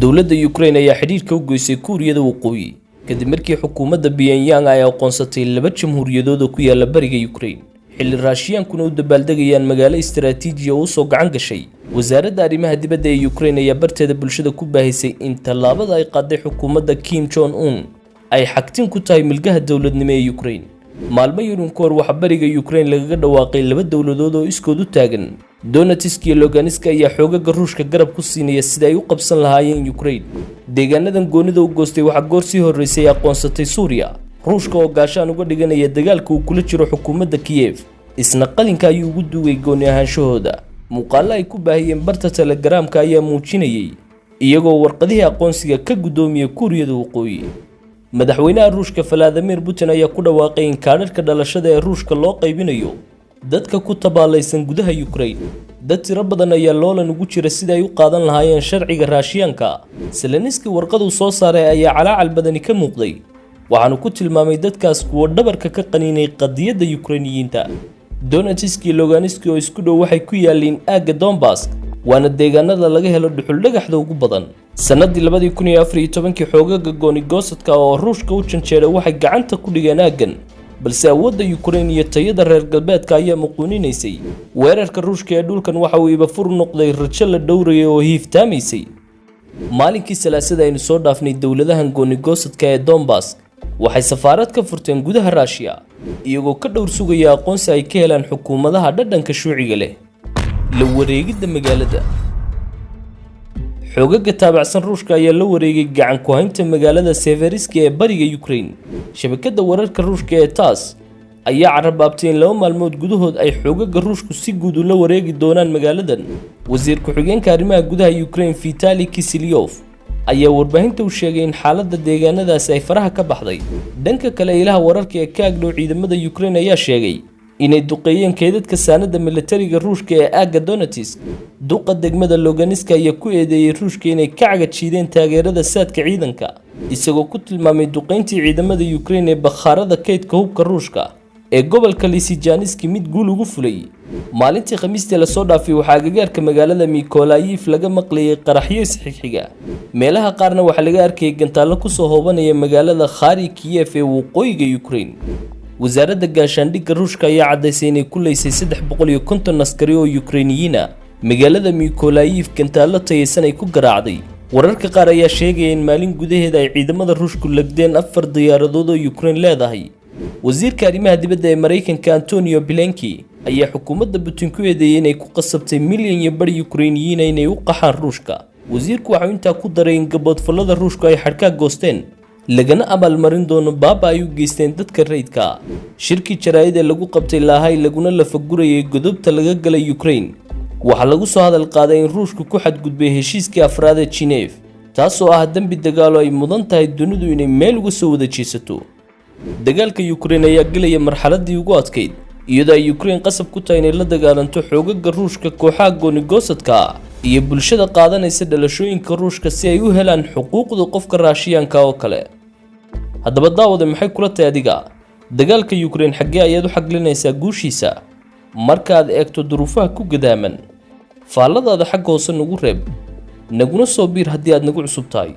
dowladda Ukraine ayaa xiriirka u goysay Kuuriyada Waqooyi kadib markii xukuumadda Pyongyang ay aqoonsatay laba jamhuuriyadood oo ku yaala bariga Ukraine xilli Ruushiyaankuna u dabaaldegayaan magaalo istiraatiiji oo soo gacan gashay wasaaradda arrimaha dibadda ee Ukraine ayaa barteeda bulshada ku baahisay in tallaabada ay qaaday xukuumadda Kim Jong Un ay xagtin ku tahay milgaha dowladnimo ee Ukraine maalmo yar ka hor waxa bariga Ukraine lagaga dhawaaqay laba dowladood oo iskood u taagan Donetsk iyo Lugansk ayaa xoogaga Ruushka garab ku siinaya sida ay u qabsan lahaayeen Ukraine deegaanadan goonida u goostay waxa goor sii horeysay aqoonsatay Suuriya Ruushka oo gaashaan uga dhiganaya dagaalka uu kula jiro xukuumadda Kiev isna qalinka ayuu ugu duugay gooni ahaanshahooda muuqaal ay ku baahiyeen barta Telegramka ayaa muujinayay iyagoo warqadihii aqoonsiga ka gudoomiyay Kuuriyada Waqooyi madaxweynaha Ruushka Vladimir Putin ayaa ku dhawaaqay in kaadhadhka dhalashada ee Ruushka loo qaybinayo dadka ku tabaalaysan gudaha Ukraine dad tiro badan ayaa loolan ugu jira sida ay u qaadan lahaayeen sharciga Ruushyaanka Zelensky warqadu soo saaray ayaa calaacal badani ka muuqday waxaanu ku tilmaamay dadkaas kuwa dhabarka ka qaniinay qadiyadda Ukrainiyiinta Donetsk iyo Lugansk oo isku dhow waxay ku yaaleen aagga Donbass waana deegaanada laga helo dhuxul dhagaxda ugu badan sanadii 2014 xoogaga gooni-goosadka oo Ruushka u janjeeray waxay gacanta ku dhigeen aaggan balse awoodda Ukraine iyo tayada reer galbeedka ayaa muquuninaysay weerarka Ruushka ee dhulkan waxa uu iba fur noqday rajo la dhowrayay oo hiiftaamaysay maalinkii salaasada aynu soo dhaafnay dowladahan gooni-goosadka ee Donbass waxay safaarad ka furteen gudaha Russia iyagoo ka dhowr sugaya aqoonsi ay ka helaan xukuumadaha dhadhanka shuuciga leh la wareegidda magaalada xoogaga taabacsan Ruushka ayaa la wareegay gacan ku haynta magaalada Seversk ee bariga Ukraine shabakadda wararka Ruushka ee TASS ayaa carabaabtay in 2 maalmood gudahood ay xoogaga Ruushku si guud ula wareegi doonaan magaaladan wasiir ku-xigeenka arrimaha gudaha Ukraine Vitaly Kiselyov ayaa warbaahinta u sheegay in xaaladda deegaanadaas ay faraha ka baxday dhanka kale ilaha wararka ee ka agdhow ciidamada Ukraine ayaa sheegay inay duqeeyeen keedadka saanada militariga Ruushka ee aagga Donetsk duqa degmada Lugansk ayaa ku eedeeyay Ruushka inay ka cagajiideen taageerada saadka ciidanka isagoo ku tilmaamay duqeyntii ciidamada Ukraine ee bakhaarada kaydka hubka Ruushka ee gobolka Lysychansk mid guul ugu fulay maalintii Khamiistii la soo dhaafay waxa agagaarka magaalada Mykolaiv laga maqlayay qaraxyo isxigxiga meelaha qaarna waxa laga arkay gantaalo ku soo hoobanaya magaalada Kharkiv ee waqooyiga Ukraine wasaaradda gaashaandhigga Ruushka ayaa cadaysay inay ku leysay 350 askari oo Ukrainiyiin ah magaalada Mykolaiv gantaalo tayeysan ay ku garaacday wararka qaar ayaa sheegay in maalin gudaheeda ay ciidamada Ruushku lagdeen 4 diyaaradood oo Ukraine leedahay wasiirka arrimaha dibadda ee Mareykanka Antonio Blinken ayaa xukuumadda Putin ku eedeeyay inay ku qasabtay milyan iyo bar Ukrainiyiin inay u qaxaan Ruushka wasiirku waxa intaa ku daray in gaboodfalada Ruushku ay xadhka goosteen lagana abaalmarin doono baaba ay u geysteen dadka rayidka shirki jaraa'id ee lagu qabtay laahay laguna la fagurayay godobta laga galay Ukraine waxa lagu soo hadal qaaday in Ruushku ku xadgudbay heshiiskii afraad ee Geneva taasoo ah dambi dagaal oo ay mudan tahay dunidu inay meel uga soo wada jeesato dagaalka Ukraine ayaa galaya marxaladii ugu adkeyd iyadoo ay Ukraine qasab ku tahay inay la dagaalanto xoogaga Ruushka kooxaha gooni-goosadka iyo bulshada qaadanaysa dhalashooyinka Ruushka si ay u helaan xuquuqda qofka Ruushyaanka oo kale haddaba daawada maxay kula tahay adiga dagaalka Ukraine xaggee ayaad u xaglinaysaa guushiisa marka aad eegto duruufaha ku gadaaman faalladaada xag hoose nagu reeb naguna soo biir haddii aad nagu cusub tahay